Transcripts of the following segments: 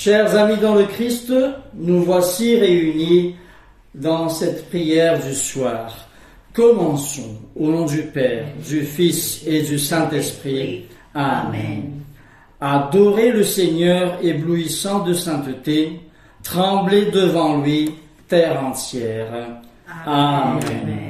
Chers amis dans le Christ, nous voici réunis dans cette prière du soir. Commençons au nom du Père, du Fils et du Saint-Esprit. Amen. Adorez le Seigneur éblouissant de sainteté, tremblez devant lui, terre entière. Amen.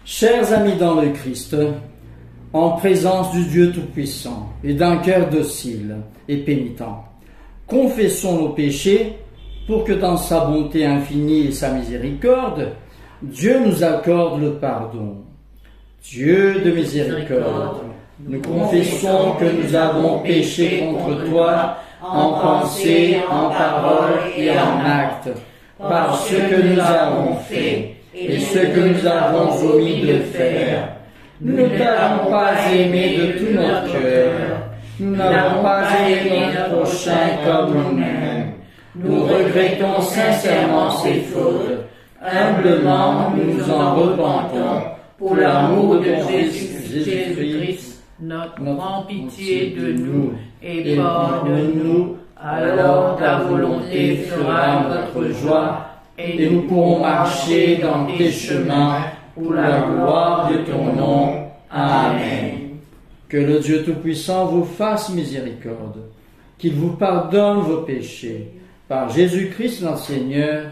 Chers amis dans le Christ, en présence du Dieu Tout-Puissant et d'un cœur docile et pénitent, confessons nos péchés pour que dans sa bonté infinie et sa miséricorde, Dieu nous accorde le pardon. Dieu de miséricorde, nous confessons que nous avons péché contre toi en pensée, en parole et en acte, par ce que nous avons fait et ce que nous avons omis de faire. Nous ne t'avons pas aimé de tout notre cœur. Nous n'avons pas aimé notre prochain comme nous-mêmes. Nous regrettons sincèrement ces fautes. Humblement, nous nous en repentons. Pour l'amour de Jésus-Christ, prends pitié de nous et pardonne-nous. Alors ta volonté fera notre joie et nous pourrons marcher dans tes chemins pour la gloire de ton nom. Amen. Que le Dieu Tout-Puissant vous fasse miséricorde, qu'il vous pardonne vos péchés, par Jésus-Christ notre Seigneur,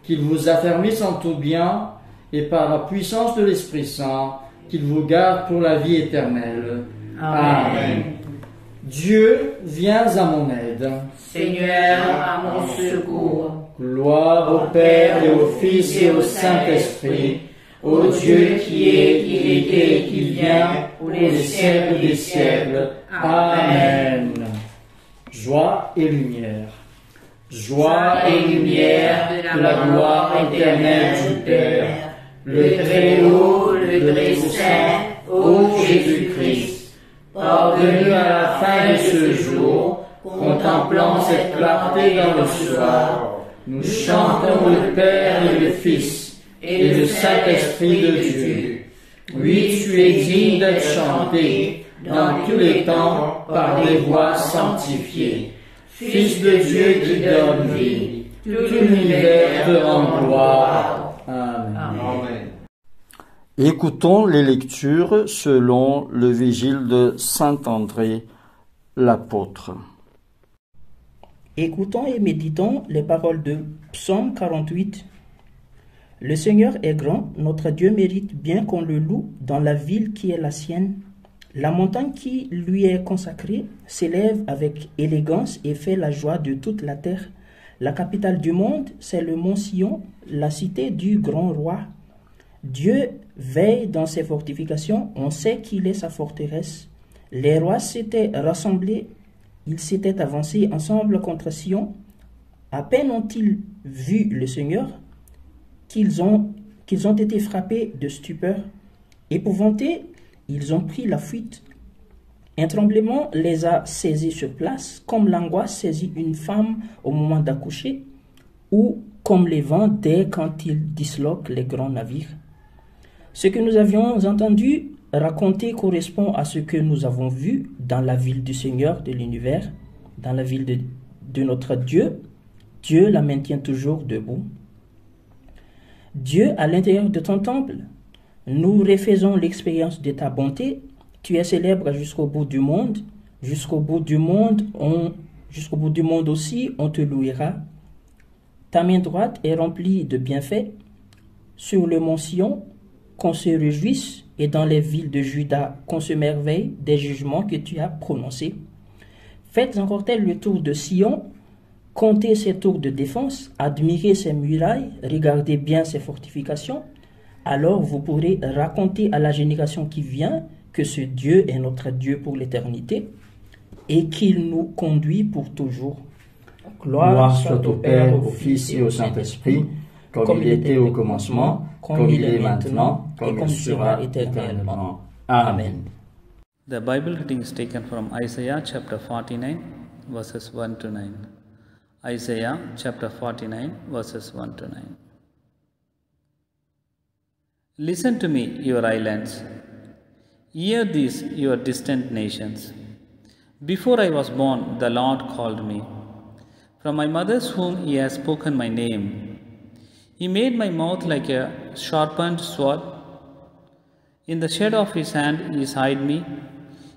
qu'il vous affermisse en tout bien, et par la puissance de l'Esprit Saint, qu'il vous garde pour la vie éternelle. Amen. Dieu, viens à mon aide. Seigneur, à mon secours. Gloire au Père et au Fils et au Saint-Esprit, ô Dieu qui est, qui était et qui vient, pour les siècles des siècles. Amen. Joie et lumière. Joie et lumière de la gloire éternelle du Père, le Très-Haut, le Très-Saint, ô Jésus-Christ, parvenu à la fin de ce jour, contemplant cette clarté dans le soir, nous chantons le Père et le Fils et le Saint-Esprit de Dieu. Oui, tu es digne d'être chanté dans tous les temps par des voix sanctifiées. Fils de Dieu qui donne vie, tout l'univers te rend gloire. Amen. Écoutons les lectures selon le Vigile de Saint André l'apôtre. Écoutons et méditons les paroles de Psaume 48. Le Seigneur est grand, notre Dieu mérite bien qu'on le loue dans la ville qui est la sienne. La montagne qui lui est consacrée s'élève avec élégance et fait la joie de toute la terre. La capitale du monde, c'est le mont Sion, la cité du grand roi. Dieu veille dans ses fortifications, on sait qu'il est sa forteresse. Les rois s'étaient rassemblés, ils s'étaient avancés ensemble contre Sion. À peine ont-ils vu le Seigneur qu'ils ont été frappés de stupeur. Épouvantés, ils ont pris la fuite. Un tremblement les a saisis sur place, comme l'angoisse saisit une femme au moment d'accoucher, ou comme les vents dès quand ils disloquent les grands navires. Ce que nous avions entendu raconter correspond à ce que nous avons vu dans la ville du Seigneur de l'univers, dans la ville de notre Dieu. Dieu la maintient toujours debout. Dieu, à l'intérieur de ton temple, nous refaisons l'expérience de ta bonté. Tu es célèbre jusqu'au bout du monde. Jusqu'au bout du monde aussi, on te louera. Ta main droite est remplie de bienfaits. Sur le mont Sion, qu'on se réjouisse, et dans les villes de Juda, qu'on se merveille des jugements que tu as prononcés. Faites encore tel le tour de Sion, comptez ses tours de défense, admirez ses murailles, regardez bien ses fortifications. Alors vous pourrez raconter à la génération qui vient que ce Dieu est notre Dieu pour l'éternité et qu'il nous conduit pour toujours. Gloire soit au Père, au Fils et au Saint-Esprit, comme il était au commencement, comme il est maintenant, comme il sera éternellement. Amen. The Bible reading is taken from Isaiah chapter 49, verses 1 to 9. Isaiah chapter 49, verses 1 to 9. Listen to me, your islands. Hear these, your distant nations. Before I was born, the Lord called me. From my mother's womb, He has spoken my name. He made my mouth like a sharpened sword. In the shadow of His hand, He has hid me.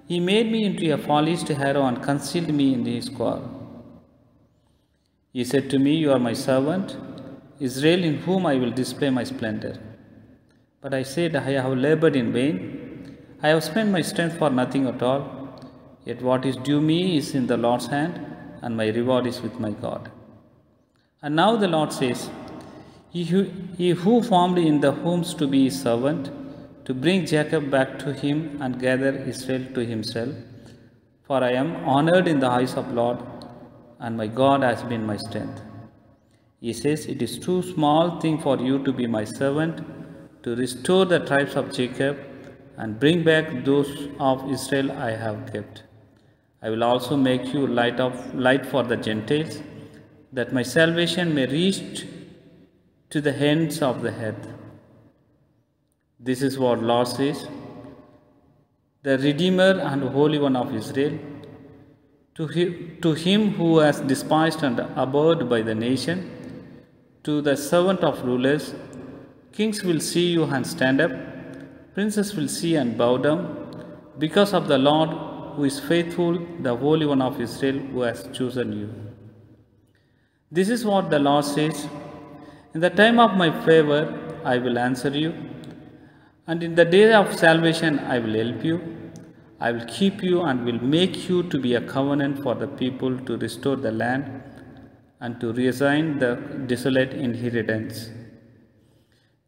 He made me into a polished arrow and concealed me in His quiver. He said to me, You are my servant, Israel, in whom I will display my splendor. But I said, I have labored in vain. I have spent my strength for nothing at all. Yet what is due me is in the Lord's hand, and my reward is with my God. And now the Lord says, He who formed in the wombs to be His servant, to bring Jacob back to Him and gather Israel to Himself. For I am honored in the eyes of Lord, and my God has been my strength. He says, It is too small thing for you to be my servant, to restore the tribes of Jacob, and bring back those of Israel I have kept. I will also make you light for the Gentiles, that my salvation may reach to the ends of the earth. This is what Lord says, the Redeemer and Holy One of Israel, to him who has despised and abhorred by the nation, to the servant of rulers, kings will see you and stand up, princes will see and bow down, because of the Lord who is faithful, the Holy One of Israel who has chosen you. This is what the Lord says, In the time of my favor I will answer you, and in the day of salvation I will help you. I will keep you and will make you to be a covenant for the people, to restore the land and to reassign the desolate inheritance.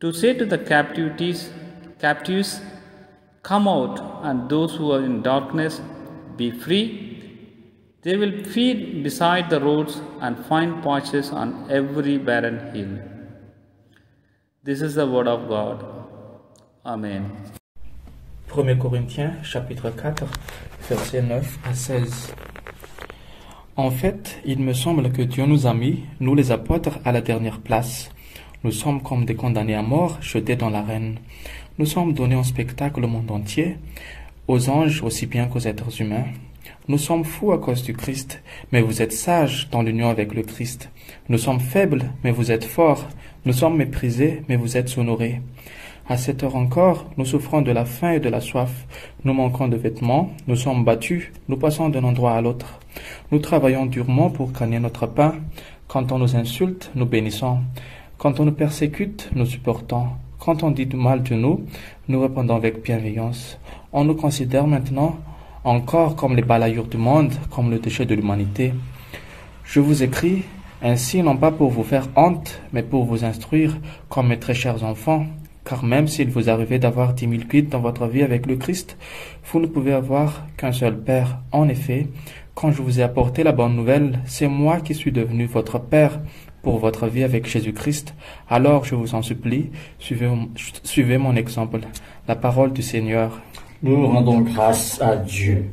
To say to the captives, Come out, and those who are in darkness, be free. They will feed beside the roads and find patches on every barren hill. This is the word of God. Amen. 1 Corinthiens chapitre 4, versets 9 à 16. En fait, il me semble que Dieu nous a mis, nous les apôtres, à la dernière place. Nous sommes comme des condamnés à mort, jetés dans l'arène. Nous sommes donnés en spectacle au monde entier, aux anges aussi bien qu'aux êtres humains. Nous sommes fous à cause du Christ, mais vous êtes sages dans l'union avec le Christ. Nous sommes faibles, mais vous êtes forts. Nous sommes méprisés, mais vous êtes honorés. À cette heure encore, nous souffrons de la faim et de la soif. Nous manquons de vêtements, nous sommes battus, nous passons d'un endroit à l'autre. Nous travaillons durement pour gagner notre pain. Quand on nous insulte, nous bénissons. Quand on nous persécute, nous supportons. Quand on dit du mal de nous, nous répondons avec bienveillance. On nous considère maintenant encore comme les balayures du monde, comme le déchet de l'humanité. Je vous écris ainsi non pas pour vous faire honte, mais pour vous instruire comme mes très chers enfants. Car même s'il vous arrivait d'avoir 10 000 guides dans votre vie avec le Christ, vous ne pouvez avoir qu'un seul Père. En effet, quand je vous ai apporté la bonne nouvelle, c'est moi qui suis devenu votre Père pour votre vie avec Jésus-Christ. Alors je vous en supplie, suivez mon exemple. La parole du Seigneur. Nous rendons grâce à Dieu.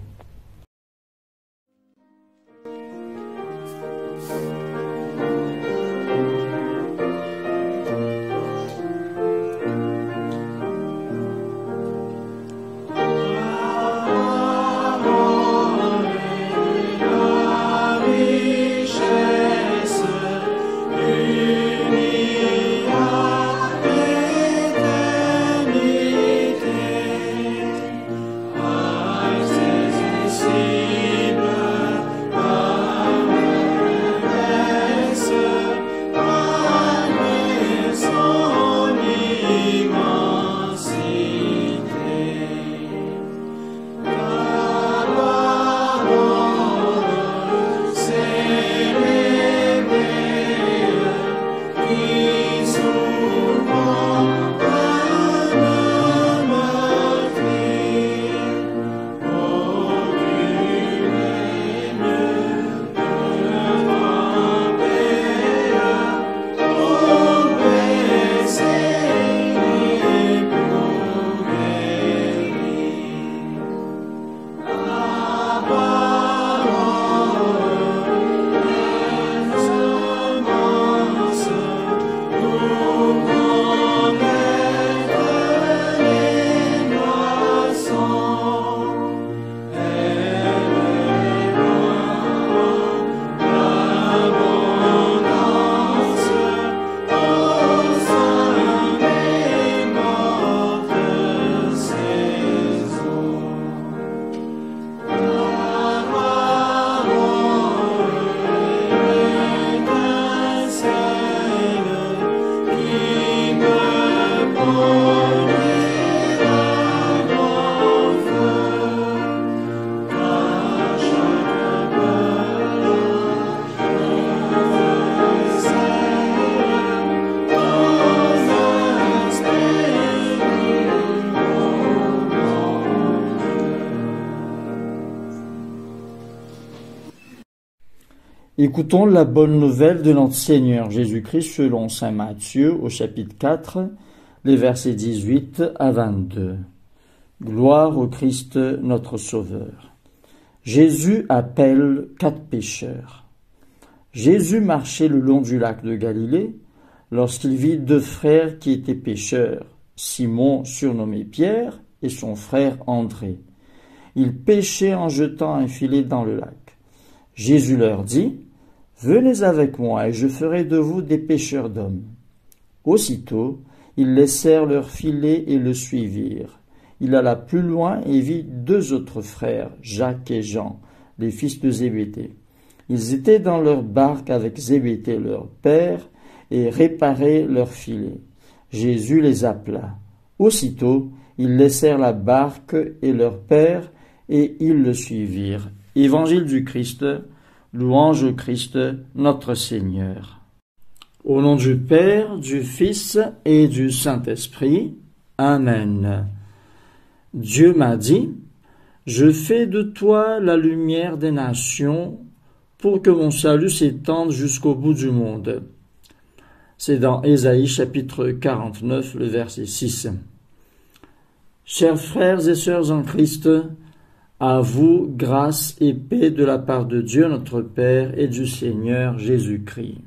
Écoutons la bonne nouvelle de notre Seigneur Jésus-Christ selon saint Matthieu au chapitre 4, les versets 18 à 22. Gloire au Christ notre Sauveur. Jésus appelle 4 pécheurs. Jésus marchait le long du lac de Galilée lorsqu'il vit 2 frères qui étaient pécheurs, Simon surnommé Pierre et son frère André. Ils pêchaient en jetant un filet dans le lac. Jésus leur dit : « Venez avec moi et je ferai de vous des pêcheurs d'hommes. » Aussitôt, ils laissèrent leur filet et le suivirent. Il alla plus loin et vit 2 autres frères, Jacques et Jean, les fils de Zébédée. Ils étaient dans leur barque avec Zébédée leur père et réparaient leur filet. Jésus les appela. Aussitôt, ils laissèrent la barque et leur père et ils le suivirent. Évangile du Christ, louange au Christ, notre Seigneur. Au nom du Père, du Fils et du Saint-Esprit. Amen. Dieu m'a dit : « Je fais de toi la lumière des nations pour que mon salut s'étende jusqu'au bout du monde. » C'est dans Ésaïe chapitre 49, le verset 6. Chers frères et sœurs en Christ, à vous, grâce et paix de la part de Dieu notre Père et du Seigneur Jésus-Christ.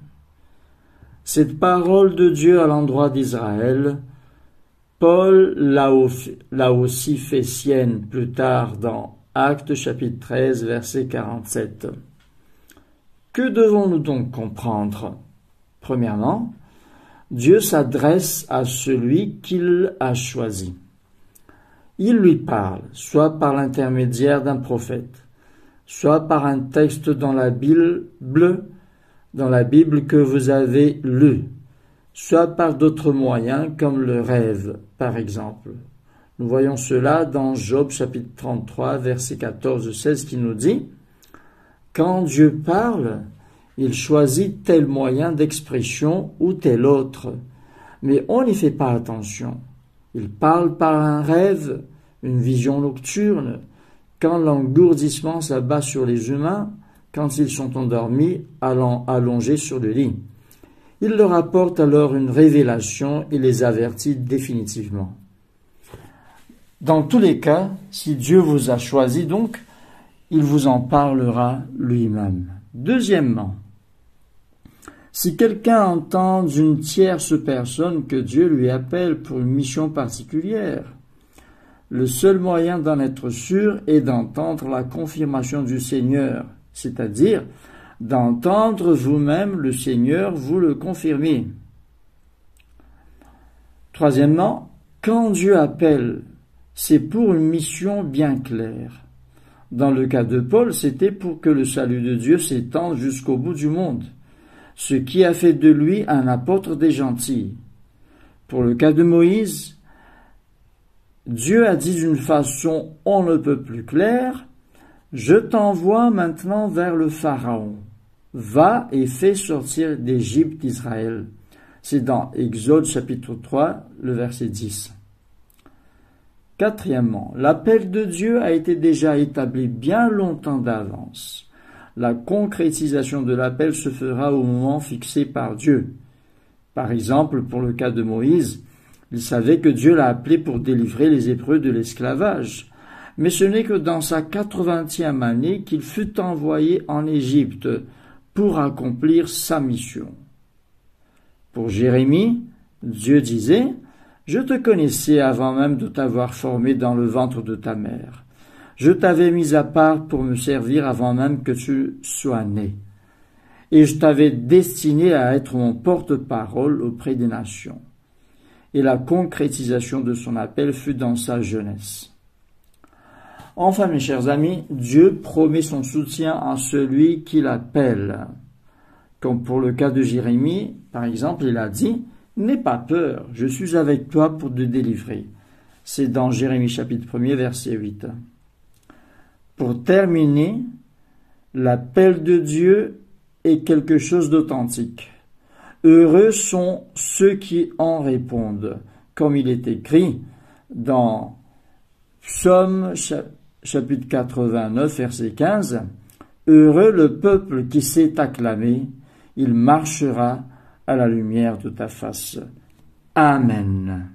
Cette parole de Dieu à l'endroit d'Israël, Paul l'a aussi fait sienne plus tard dans Actes chapitre 13, verset 47. Que devons-nous donc comprendre ? Premièrement, Dieu s'adresse à celui qu'il a choisi. Il lui parle, soit par l'intermédiaire d'un prophète, soit par un texte dans la Bible que vous avez lu, soit par d'autres moyens comme le rêve, par exemple. Nous voyons cela dans Job chapitre 33, verset 14-16 qui nous dit « Quand Dieu parle, il choisit tel moyen d'expression ou tel autre, mais on n'y fait pas attention. Il parle par un rêve, une vision nocturne, quand l'engourdissement s'abat sur les humains, quand ils sont endormis, allongés sur le lit. Il leur apporte alors une révélation et les avertit définitivement. » Dans tous les cas, si Dieu vous a choisi donc, il vous en parlera lui-même. Deuxièmement, si quelqu'un entend d'une tierce personne que Dieu lui appelle pour une mission particulière, le seul moyen d'en être sûr est d'entendre la confirmation du Seigneur, c'est-à-dire d'entendre vous-même le Seigneur vous le confirmer. Troisièmement, quand Dieu appelle, c'est pour une mission bien claire. Dans le cas de Paul, c'était pour que le salut de Dieu s'étende jusqu'au bout du monde, ce qui a fait de lui un apôtre des gentils. Pour le cas de Moïse, Dieu a dit d'une façon on ne peut plus claire, « Je t'envoie maintenant vers le Pharaon. Va et fais sortir d'Égypte d'Israël. » C'est dans Exode chapitre 3, le verset 10. Quatrièmement, l'appel de Dieu a été déjà établi bien longtemps d'avance. La concrétisation de l'appel se fera au moment fixé par Dieu. Par exemple, pour le cas de Moïse, il savait que Dieu l'a appelé pour délivrer les Hébreux de l'esclavage. Mais ce n'est que dans sa 80e année qu'il fut envoyé en Égypte pour accomplir sa mission. Pour Jérémie, Dieu disait « Je te connaissais avant même de t'avoir formé dans le ventre de ta mère. Je t'avais mis à part pour me servir avant même que tu sois né. Et je t'avais destiné à être mon porte-parole auprès des nations. » Et la concrétisation de son appel fut dans sa jeunesse. Enfin, mes chers amis, Dieu promet son soutien à celui qui l'appelle. Comme pour le cas de Jérémie, par exemple, il a dit « N'aie pas peur, je suis avec toi pour te délivrer. » C'est dans Jérémie chapitre 1er, verset 8. Pour terminer, l'appel de Dieu est quelque chose d'authentique. Heureux sont ceux qui en répondent, comme il est écrit dans Psaume chapitre 89, verset 15. Heureux le peuple qui sait acclamer, il marchera à la lumière de ta face. Amen.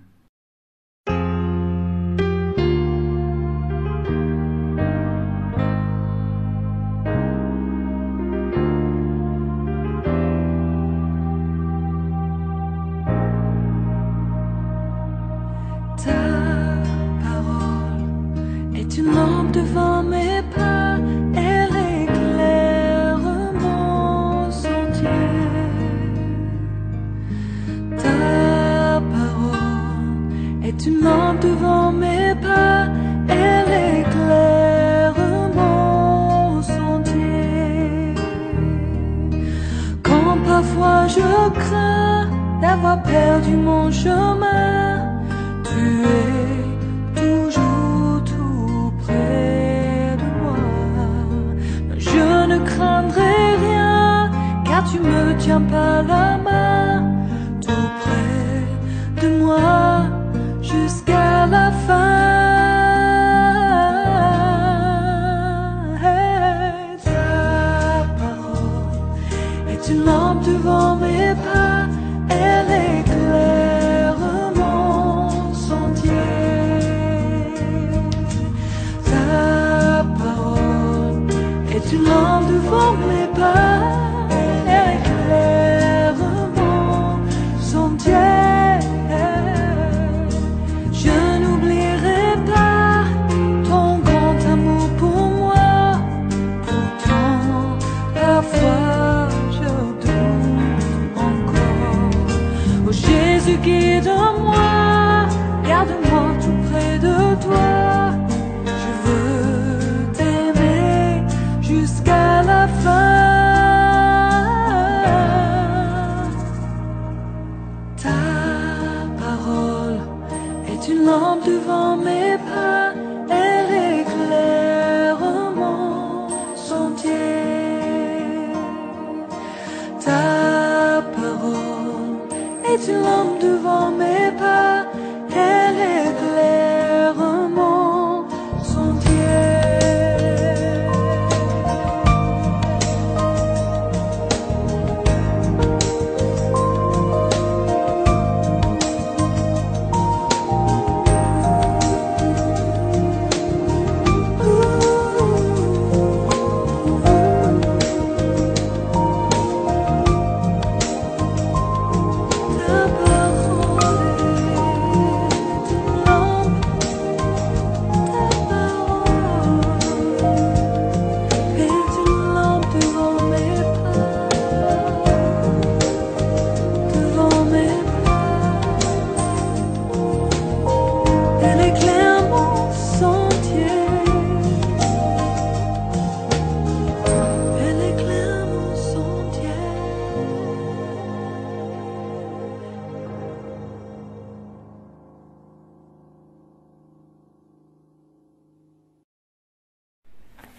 Devant mes pas, elle éclaire mon sentier. Ta parole est une lampe devant mes pas, elle éclaire mon sentier. Quand parfois je crains d'avoir perdu mon chemin, tu es toujours tout près. mes pas, elle éclaire mon sentier. Ta parole est une lampe devant mes pas, elle éclaire mon sentier.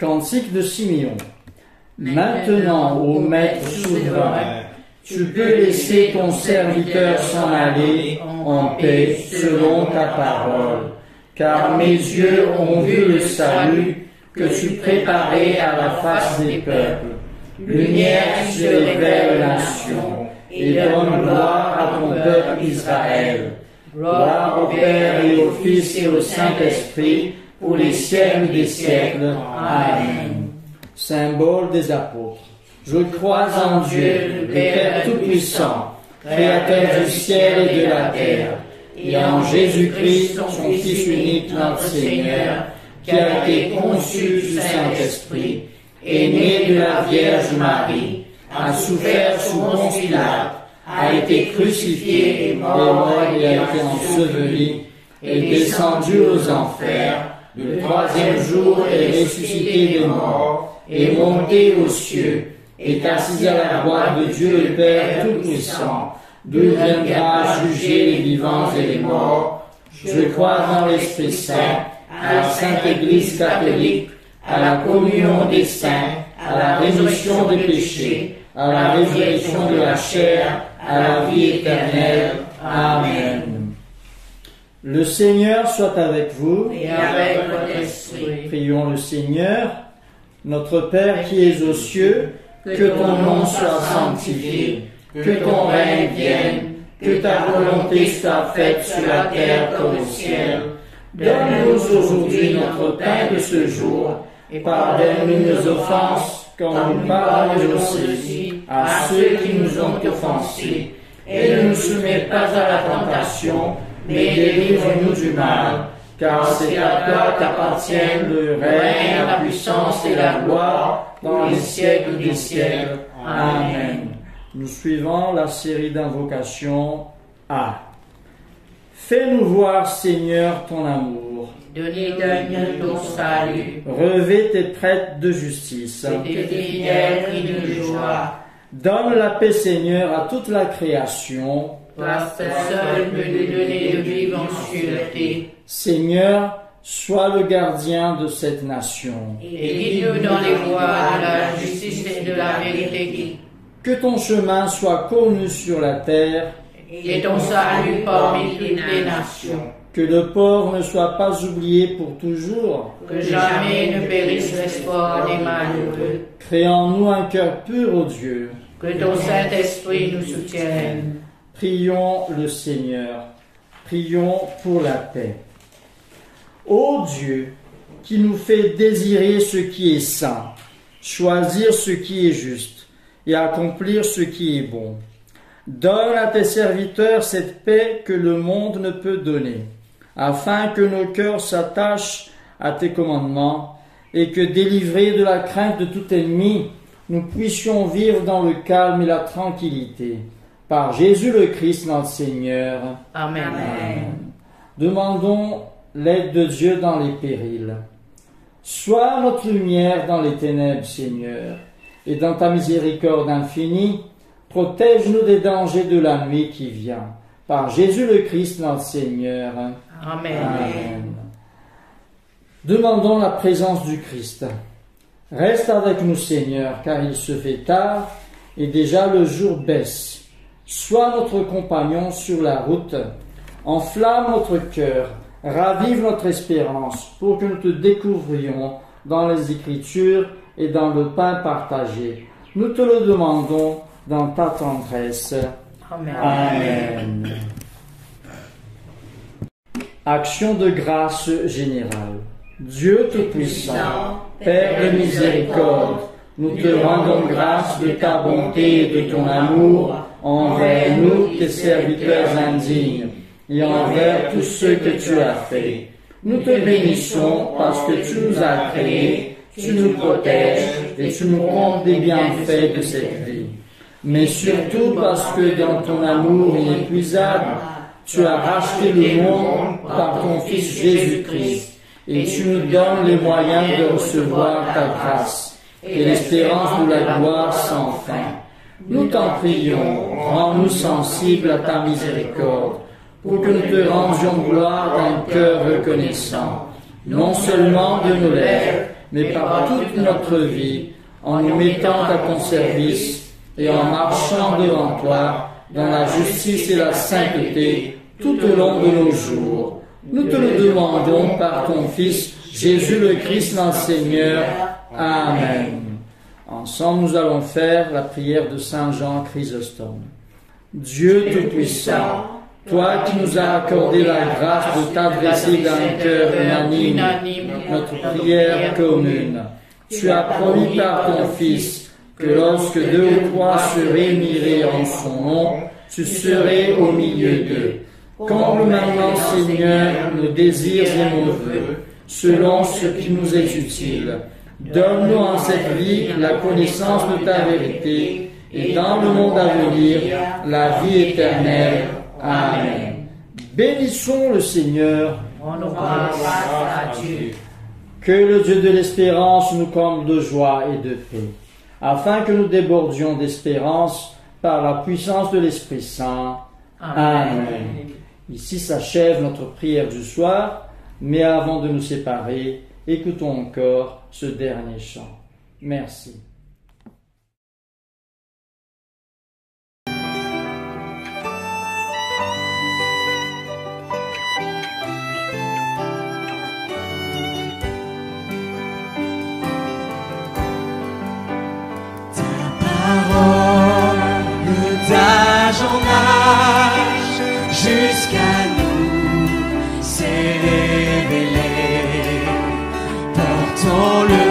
Cantique de Simeon. Maintenant, ô Maître souverain, tu peux laisser ton serviteur s'en aller en paix selon ta parole, car mes yeux ont vu le salut que tu préparais à la face des peuples, lumière qui se révèle aux nations et donne gloire à ton peuple Israël. Gloire au Père et au Fils et au Saint-Esprit, pour les siècles des siècles. Amen. Symbole des apôtres. Je crois en Dieu, le Père Tout-Puissant, Créateur du ciel et de la terre, et en Jésus-Christ, son Fils unique, notre Seigneur, qui a été conçu du Saint-Esprit, est né de la Vierge Marie, a souffert sous Ponce Pilate, a été crucifié et mort et a été enseveli, est descendu aux enfers, le troisième jour est ressuscité des morts, est monté aux cieux, est assis à la droite de Dieu le Père Tout-Puissant, d'où il viendra juger les vivants et les morts. Je crois dans l'Esprit Saint, à la Sainte Église catholique, à la communion des saints, à la rémission des péchés, à la résurrection de la chair, à la vie éternelle. Amen. Le Seigneur soit avec vous. Et avec votre esprit. Prions le Seigneur. Notre Père qui es aux cieux, que ton nom soit sanctifié, que ton règne vienne, que ta volonté soit faite sur la terre comme au ciel. Donne-nous aujourd'hui notre pain de ce jour, et pardonne-nous nos offenses, comme nous pardonnons aussi à ceux qui nous ont offensés. Et ne nous soumets pas à la tentation, mais délivre-nous du mal, car c'est à toi qu'appartiennent le règne, la puissance et la gloire dans les siècles des siècles. Amen. Nous suivons la série d'invocations A. Fais-nous voir, Seigneur, ton amour. Donne-nous ton salut. Revêt tes prêtres de justice. Et tes fidèles cris de joie. Donne la paix, Seigneur, à toute la création. Toi seul peux nous donner de vivre en sûreté. Seigneur, sois le gardien de cette nation. Et guide-nous dans les voies de la justice et de la vérité. Que ton chemin soit connu sur la terre. Et ton salut parmi toutes les nations. Que le pauvre ne soit pas oublié pour toujours. Que jamais ne périsse l'espoir des malheureux. Crée en nous un cœur pur, ô Dieu. Que ton Saint-Esprit nous soutienne. Prions le Seigneur. Prions pour la paix. Ô Dieu, qui nous fait désirer ce qui est saint, choisir ce qui est juste et accomplir ce qui est bon, donne à tes serviteurs cette paix que le monde ne peut donner, afin que nos cœurs s'attachent à tes commandements et que, délivrés de la crainte de tout ennemi, nous puissions vivre dans le calme et la tranquillité. Par Jésus le Christ, notre Seigneur. Amen. Amen. Demandons l'aide de Dieu dans les périls. Sois notre lumière dans les ténèbres, Seigneur, et dans ta miséricorde infinie, protège-nous des dangers de la nuit qui vient. Par Jésus le Christ, notre Seigneur. Amen. Amen. Demandons la présence du Christ. Reste avec nous, Seigneur, car il se fait tard et déjà le jour baisse. Sois notre compagnon sur la route. Enflamme notre cœur, ravive notre espérance pour que nous te découvrions dans les Écritures et dans le pain partagé. Nous te le demandons dans ta tendresse. Amen. Amen. Action de grâce générale. Dieu Tout-Puissant, Père de miséricorde, nous te rendons grâce de ta bonté et de ton amour envers nous, tes serviteurs indignes, et envers tous ceux que tu as faits. Nous te bénissons parce que tu nous as créés, tu nous protèges et tu nous comptes des bienfaits de cette vie. Mais surtout parce que dans ton amour inépuisable, tu as racheté le monde par ton Fils Jésus-Christ et tu nous donnes les moyens de recevoir ta grâce et l'espérance de la gloire sans fin. Nous t'en prions, rends-nous sensibles à ta miséricorde pour que nous te rendions gloire d'un cœur reconnaissant, non seulement de nos lèvres, mais par toute notre vie, en nous mettant à ton service et en marchant devant toi dans la justice et la sainteté tout au long de nos jours. Nous te le demandons par ton Fils, Jésus le Christ, notre Seigneur. Amen. Ensemble, nous allons faire la prière de Saint Jean Chrysostome. Dieu Tout-Puissant, toi qui nous as accordé la grâce de t'adresser d'un cœur unanime notre prière commune, tu as promis par ton Fils que lorsque deux ou trois se réuniraient en son nom, tu serais au milieu d'eux. Comble maintenant, Seigneur, nos désirs et nos vœux, selon ce qui nous est utile. Donne-nous en cette vie la connaissance de ta vérité et dans le monde à venir la vie éternelle. Amen. Bénissons le Seigneur. On rend grâce à Dieu. Que le Dieu de l'espérance nous comble de joie et de paix, afin que nous débordions d'espérance par la puissance de l'Esprit Saint. Amen. Ici s'achève notre prière du soir, mais avant de nous séparer, écoutons encore ce dernier chant. Merci. D'âge en âge, jusqu'à nous, s'est révélé. Portons-le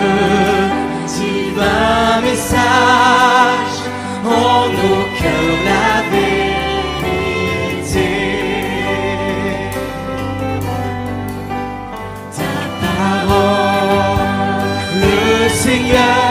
divin message, en nos cœurs la vérité. Ta parole, le Seigneur